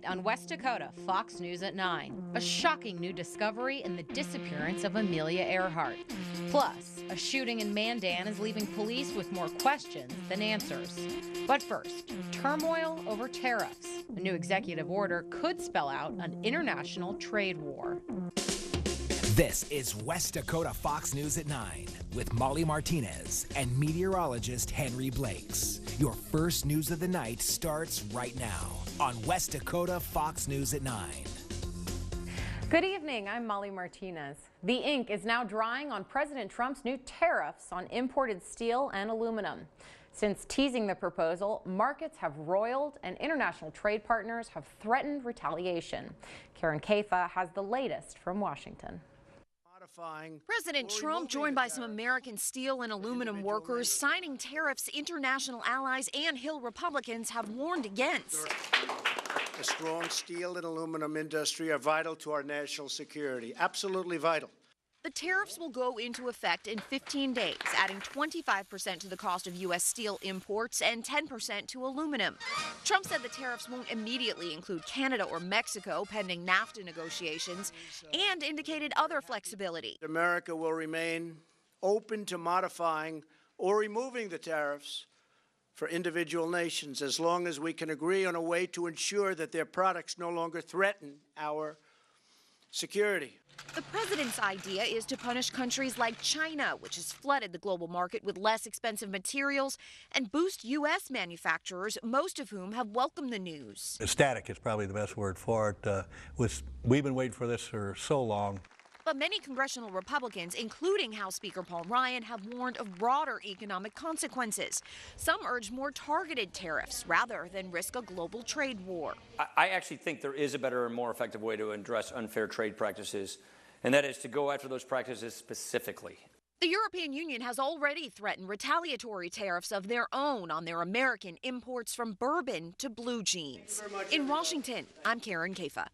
Tonight on West Dakota Fox News at 9, a shocking new discovery in the disappearance of Amelia Earhart. Plus, a shooting in Mandan is leaving police with more questions than answers. But first, turmoil over tariffs. A new executive order could spell out an international trade war. This is West Dakota Fox News at 9 with Molly Martinez and meteorologist Henry Blakes. Your first news of the night starts right now on West Dakota Fox News at 9. Good evening, I'm Molly Martinez. The ink is now drying on President Trump's new tariffs on imported steel and aluminum. Since teasing the proposal, markets have roiled and international trade partners have threatened retaliation. Karen Kaifa has the latest from Washington. President Trump, joined by some American steel and aluminum workers, signing tariffs international allies and Hill Republicans have warned against. A strong steel and aluminum industry are vital to our national security, absolutely vital. The tariffs will go into effect in 15 days, adding 25% to the cost of U.S. steel imports and 10% to aluminum. Trump said the tariffs won't immediately include Canada or Mexico pending NAFTA negotiations, and indicated other flexibility. America will remain open to modifying or removing the tariffs for individual nations as long as we can agree on a way to ensure that their products no longer threaten our security. The president's idea is to punish countries like China, which has flooded the global market with less expensive materials, and boost U.S. manufacturers, most of whom have welcomed the news. Ecstatic is probably the best word for it. We've been waiting for this for so long. But many congressional Republicans, including House Speaker Paul Ryan, have warned of broader economic consequences. Some urge more targeted tariffs rather than risk a global trade war. I actually think there is a better and more effective way to address unfair trade practices, and that is to go after those practices specifically. The European Union has already threatened retaliatory tariffs of their own on their American imports from bourbon to blue jeans. In Washington, I'm Karen Kaifa.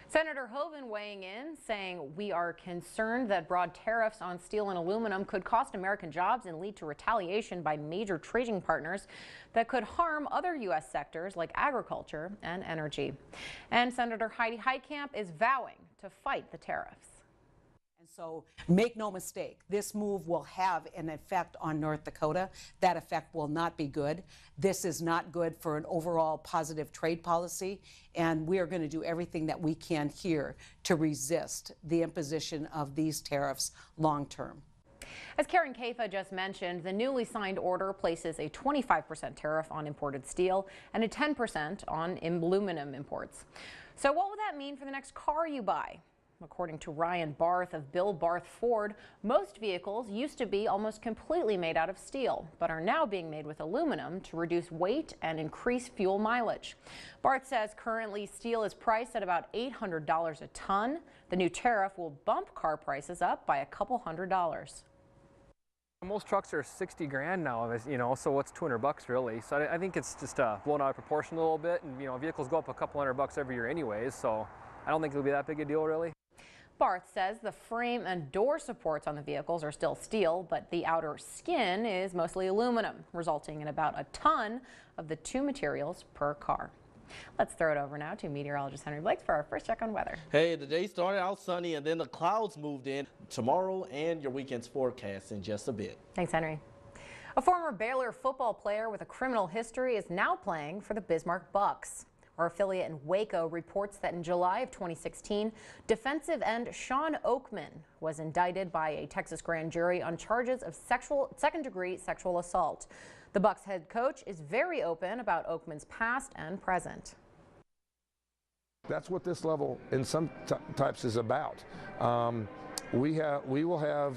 Senator Hoeven weighing in, saying we are concerned that broad tariffs on steel and aluminum could cost American jobs and lead to retaliation by major trading partners that could harm other U.S. sectors like agriculture and energy. And Senator Heidi Heitkamp is vowing to fight the tariffs. So make no mistake, this move will have an effect on North Dakota. That effect will not be good. This is not good for an overall positive trade policy, and we are going to do everything that we can here to resist the imposition of these tariffs long term. As Karen Kaifa just mentioned, the newly signed order places a 25% tariff on imported steel and a 10% on aluminum imports. So what would that mean for the next car you buy? According to Ryan Barth of Bill Barth Ford, most vehicles used to be almost completely made out of steel, but are now being made with aluminum to reduce weight and increase fuel mileage. Barth says currently steel is priced at about $800 a ton. The new tariff will bump car prices up by a couple $100s. Most trucks are 60 grand now, so what's $200 really? So I think it's just blown out of proportion a little bit, and vehicles go up a couple $100 every year anyways, so I don't think it'll be that big a deal really. Barth says the frame and door supports on the vehicles are still steel, but the outer skin is mostly aluminum, resulting in about a ton of the two materials per car. Let's throw it over now to meteorologist Henry Blakes for our first check on weather. Hey, the day started out sunny and then the clouds moved in. Tomorrow and your weekend's forecast in just a bit. Thanks, Henry. A former Baylor football player with a criminal history is now playing for the Bismarck Bucks. Our affiliate in Waco reports that in July of 2016, defensive end Sean Oakman was indicted by a Texas grand jury on charges of second-degree sexual assault. The Bucks head coach is very open about Oakman's past and present. That's what this level in some types is about. We will have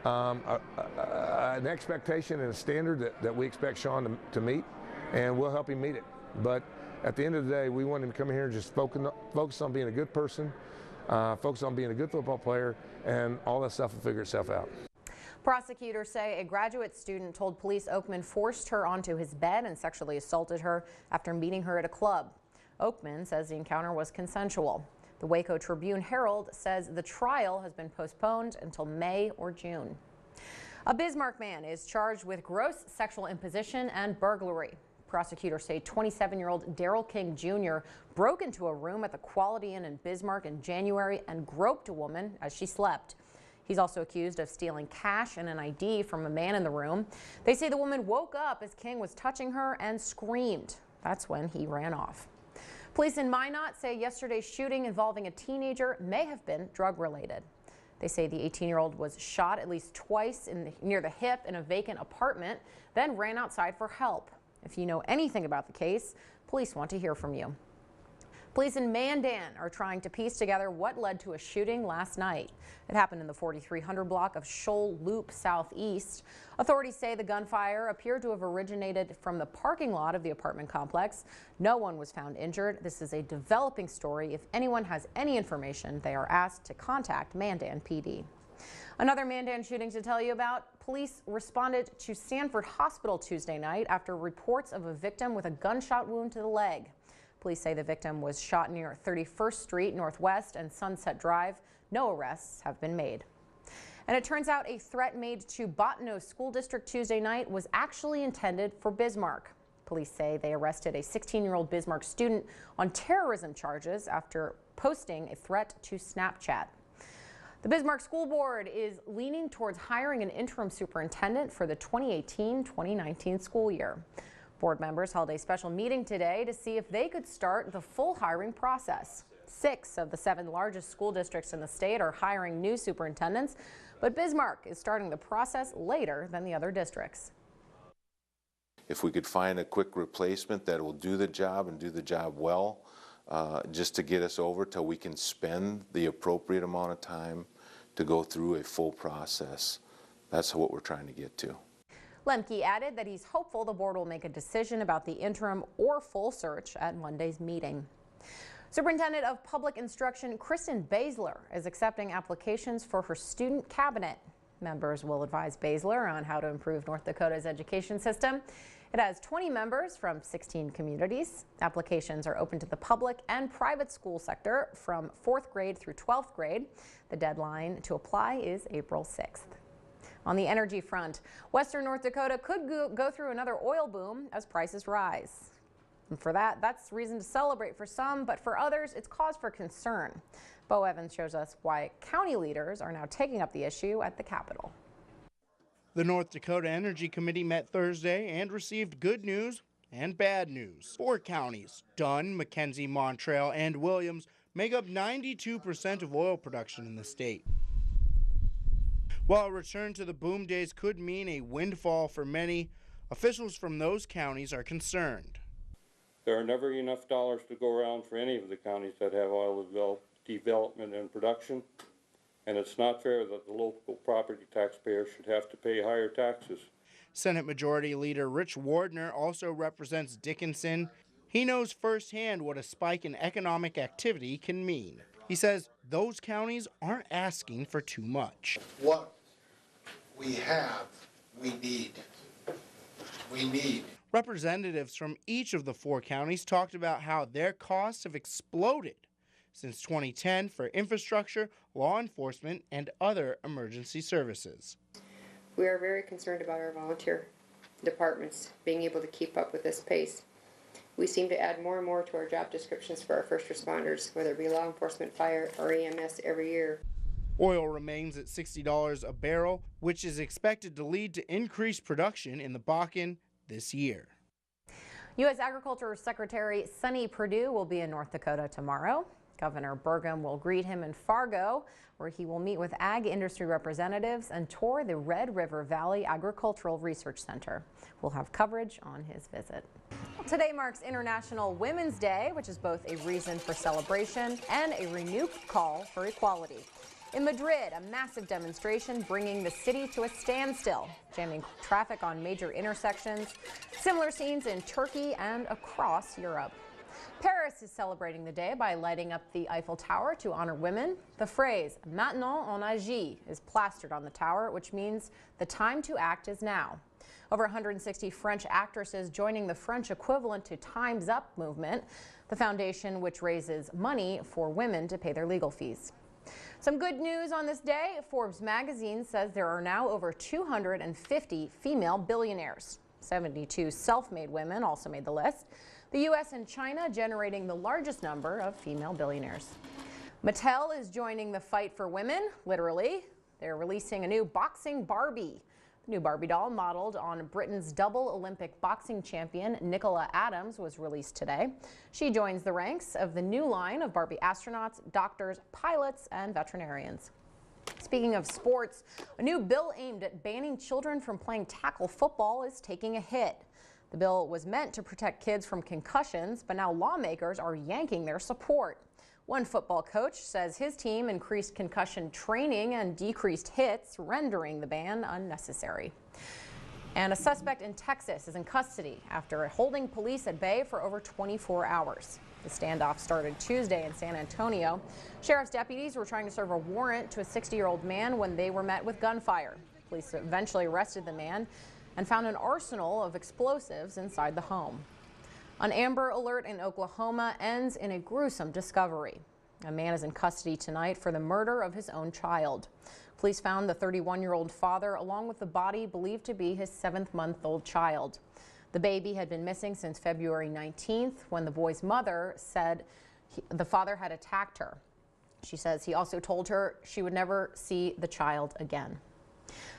an expectation and a standard that we expect Sean to meet, and we'll help him meet it. But at the end of the day, we want him to come here and just focus on being a good person, focus on being a good football player, and all that stuff will figure itself out. Prosecutors say a graduate student told police Oakman forced her onto his bed and sexually assaulted her after meeting her at a club. Oakman says the encounter was consensual. The Waco Tribune-Herald says the trial has been postponed until May or June. A Bismarck man is charged with gross sexual imposition and burglary. Prosecutors say 27-year-old Daryl King Jr. broke into a room at the Quality Inn in Bismarck in January and groped a woman as she slept. He's also accused of stealing cash and an ID from a man in the room. They say the woman woke up as King was touching her and screamed. That's when he ran off. Police in Minot say yesterday's shooting involving a teenager may have been drug-related. They say the 18-year-old was shot at least twice near the hip in a vacant apartment, then ran outside for help. If you know anything about the case, police want to hear from you. Police in Mandan are trying to piece together what led to a shooting last night. It happened in the 4300 block of Shoal Loop Southeast. Authorities say the gunfire appeared to have originated from the parking lot of the apartment complex. No one was found injured. This is a developing story. If anyone has any information, they are asked to contact Mandan PD. Another Mandan shooting to tell you about. Police responded to Sanford Hospital Tuesday night after reports of a victim with a gunshot wound to the leg. Police say the victim was shot near 31st Street Northwest and Sunset Drive. No arrests have been made. And it turns out a threat made to Bottineau School District Tuesday night was actually intended for Bismarck. Police say they arrested a 16-year-old Bismarck student on terrorism charges after posting a threat to Snapchat. The Bismarck School Board is leaning towards hiring an interim superintendent for the 2018-2019 school year. Board members held a special meeting today to see if they could start the full hiring process. 6 of the 7 largest school districts in the state are hiring new superintendents, but Bismarck is starting the process later than the other districts. If we could find a quick replacement that will do the job and do the job well, just to get us over till we can spend the appropriate amount of time to go through a full process, that's what we're trying to get to. Lemke added that he's hopeful the board will make a decision about the interim or full search at Monday's meeting. Superintendent of Public Instruction Kristen Baszler is accepting applications for her student cabinet. Members will advise Baszler on how to improve North Dakota's education system. It has 20 members from 16 communities. Applications are open to the public and private school sector from 4th grade through 12th grade. The deadline to apply is April 6th. On the energy front, Western North Dakota could go through another oil boom as prices rise. And for that's reason to celebrate for some, but for others, it's cause for concern. Bo Evans shows us why county leaders are now taking up the issue at the Capitol. The North Dakota Energy Committee met Thursday and received good news and bad news. 4 counties, Dunn, McKenzie, Montreal, and Williams, make up 92% of oil production in the state. While a return to the boom days could mean a windfall for many, officials from those counties are concerned. There are never enough dollars to go around for any of the counties that have oil development and production, and it's not fair that the local property taxpayers should have to pay higher taxes. Senate Majority Leader Rich Wardner also represents Dickinson. He knows firsthand what a spike in economic activity can mean. He says those counties aren't asking for too much. What we have, we need. We need. Representatives from each of the 4 counties talked about how their costs have exploded since 2010 for infrastructure, law enforcement, and other emergency services. We are very concerned about our volunteer departments being able to keep up with this pace. We seem to add more and more to our job descriptions for our first responders, whether it be law enforcement, fire, or EMS every year. Oil remains at $60 a barrel, which is expected to lead to increased production in the Bakken this year. U.S. Agriculture Secretary Sonny Perdue will be in North Dakota tomorrow. Governor Burgum will greet him in Fargo, where he will meet with ag industry representatives and tour the Red River Valley Agricultural Research Center. We'll have coverage on his visit. Today marks International Women's Day, which is both a reason for celebration and a renewed call for equality. In Madrid, a massive demonstration bringing the city to a standstill, jamming traffic on major intersections. Similar scenes in Turkey and across Europe. Paris is celebrating the day by lighting up the Eiffel Tower to honor women. The phrase, "Maintenant on agit," is plastered on the tower, which means the time to act is now. Over 160 French actresses joining the French equivalent to Time's Up movement, the foundation which raises money for women to pay their legal fees. Some good news on this day. Forbes magazine says there are now over 250 female billionaires. 72 self-made women also made the list. The U.S. and China generating the largest number of female billionaires. Mattel is joining the fight for women, literally. They're releasing a new boxing Barbie. The new Barbie doll, modeled on Britain's double Olympic boxing champion Nicola Adams, was released today. She joins the ranks of the new line of Barbie astronauts, doctors, pilots, and veterinarians. Speaking of sports, a new bill aimed at banning children from playing tackle football is taking a hit. The bill was meant to protect kids from concussions, but now lawmakers are yanking their support. One football coach says his team increased concussion training and decreased hits, rendering the ban unnecessary. And a suspect in Texas is in custody after holding police at bay for over 24 hours. The standoff started Tuesday in San Antonio. Sheriff's deputies were trying to serve a warrant to a 60-year-old man when they were met with gunfire. Police eventually arrested the man and found an arsenal of explosives inside the home. An Amber Alert in Oklahoma ends in a gruesome discovery. A man is in custody tonight for the murder of his own child. Police found the 31-year-old father along with the body believed to be his 7-month-old child. The baby had been missing since February 19th when the boy's mother said the father had attacked her. She says he also told her she would never see the child again.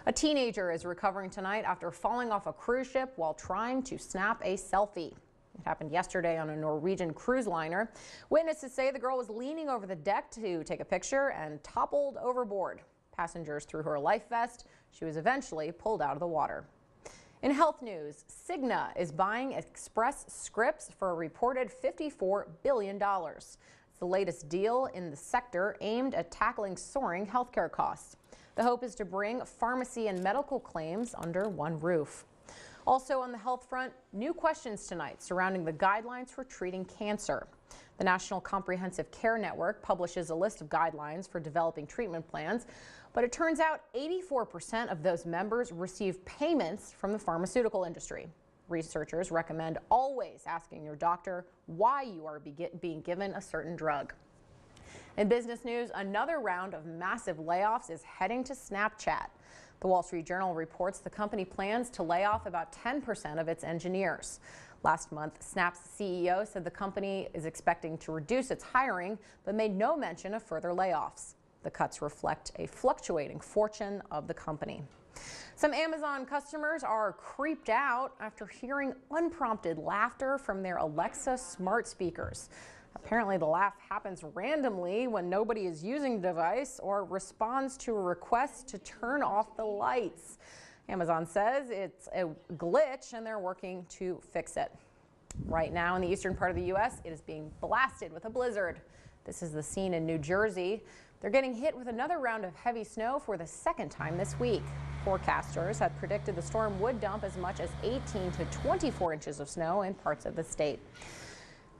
A teenager is recovering tonight after falling off a cruise ship while trying to snap a selfie. It happened yesterday on a Norwegian cruise liner. Witnesses say the girl was leaning over the deck to take a picture and toppled overboard. Passengers threw her a life vest. She was eventually pulled out of the water. In health news, Cigna is buying Express Scripts for a reported $54 billion. It's the latest deal in the sector aimed at tackling soaring healthcare costs. The hope is to bring pharmacy and medical claims under one roof. Also on the health front, new questions tonight surrounding the guidelines for treating cancer. The National Comprehensive Care Network publishes a list of guidelines for developing treatment plans, but it turns out 84% of those members receive payments from the pharmaceutical industry. Researchers recommend always asking your doctor why you are being given a certain drug. In business news, another round of massive layoffs is heading to Snapchat. The Wall Street Journal reports the company plans to lay off about 10% of its engineers. Last month, Snap's CEO said the company is expecting to reduce its hiring, but made no mention of further layoffs. The cuts reflect a fluctuating fortune of the company. Some Amazon customers are creeped out after hearing unprompted laughter from their Alexa smart speakers. Apparently, the laugh happens randomly when nobody is using the device or responds to a request to turn off the lights. Amazon says it's a glitch and they're working to fix it. Right now in the eastern part of the U.S., it is being blasted with a blizzard. This is the scene in New Jersey. They're getting hit with another round of heavy snow for the second time this week. Forecasters had predicted the storm would dump as much as 18 to 24 inches of snow in parts of the state.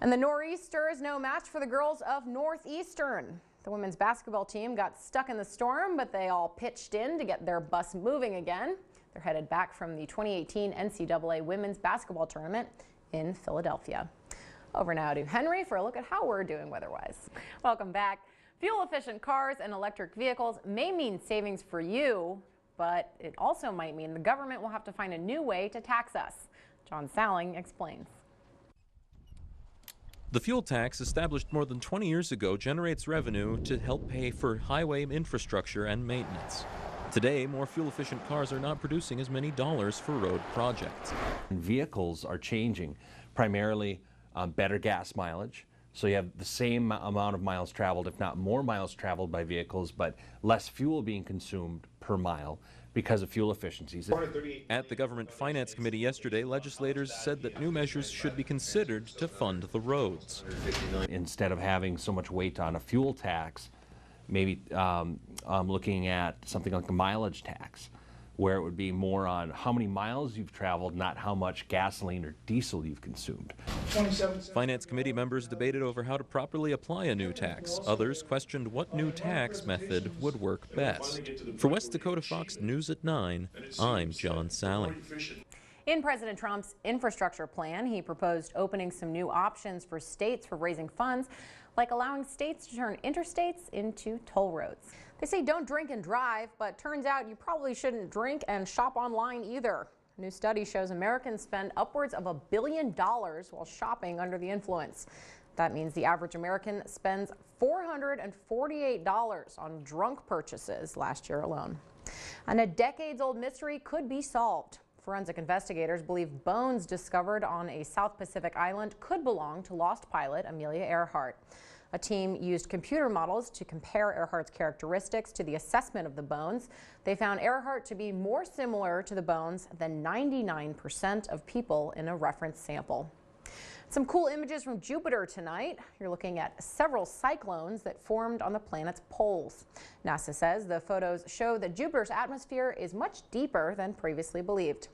And the Nor'easter is no match for the girls of Northeastern. The women's basketball team got stuck in the storm, but they all pitched in to get their bus moving again. They're headed back from the 2018 NCAA Women's Basketball Tournament in Philadelphia. Over now to Henry for a look at how we're doing weather-wise. Welcome back. Fuel-efficient cars and electric vehicles may mean savings for you, but it also might mean the government will have to find a new way to tax us. John Salling explains. The fuel tax, established more than 20 years ago, generates revenue to help pay for highway infrastructure and maintenance. Today, more fuel-efficient cars are not producing as many dollars for road projects. Vehicles are changing, primarily better gas mileage. So you have the same amount of miles traveled, if not more miles traveled by vehicles, but less fuel being consumed per mile because of fuel efficiencies. At the Government Finance Committee yesterday, legislators said that new measures should be considered to fund the roads. Instead of having so much weight on a fuel tax, maybe looking at something like a mileage tax, where it would be more on how many miles you've traveled, not how much gasoline or diesel you've consumed. Finance Committee members debated over how to properly apply a new tax. Others questioned what new tax method would work best. For West Dakota Fox News at 9, I'm John Salling. In President Trump's infrastructure plan, he proposed opening some new options for states for raising funds, like allowing states to turn interstates into toll roads. They say don't drink and drive, but turns out you probably shouldn't drink and shop online either. A new study shows Americans spend upwards of $1 billion while shopping under the influence. That means the average American spends $448 on drunk purchases last year alone. And a decades-old mystery could be solved. Forensic investigators believe bones discovered on a South Pacific island could belong to lost pilot Amelia Earhart. A team used computer models to compare Earhart's characteristics to the assessment of the bones. They found Earhart to be more similar to the bones than 99% of people in a reference sample. Some cool images from Jupiter tonight. You're looking at several cyclones that formed on the planet's poles. NASA says the photos show that Jupiter's atmosphere is much deeper than previously believed.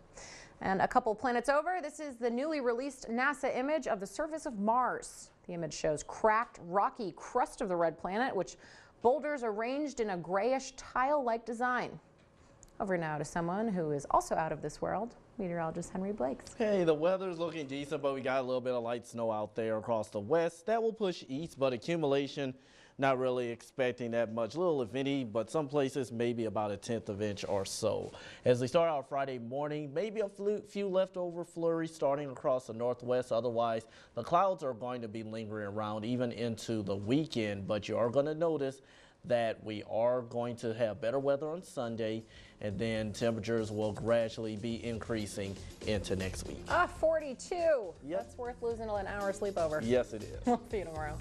And a couple planets over, this is the newly released NASA image of the surface of Mars. The image shows cracked, rocky crust of the red planet, which boulders arranged in a grayish tile-like design. Over now to someone who is also out of this world, meteorologist Henry Blakes. Hey, the weather's looking decent, but we got a little bit of light snow out there across the west. That will push east, but accumulation, not really expecting that much. Little if any, but some places maybe about 1/10 of an inch or so. As we start out Friday morning, maybe a few leftover flurries starting across the northwest. Otherwise, the clouds are going to be lingering around even into the weekend, but you are going to notice that we are going to have better weather on Sunday, and then temperatures will gradually be increasing into next week. 42. Yep. That's worth losing an hour sleep over. Yes, it is. We'll see you tomorrow.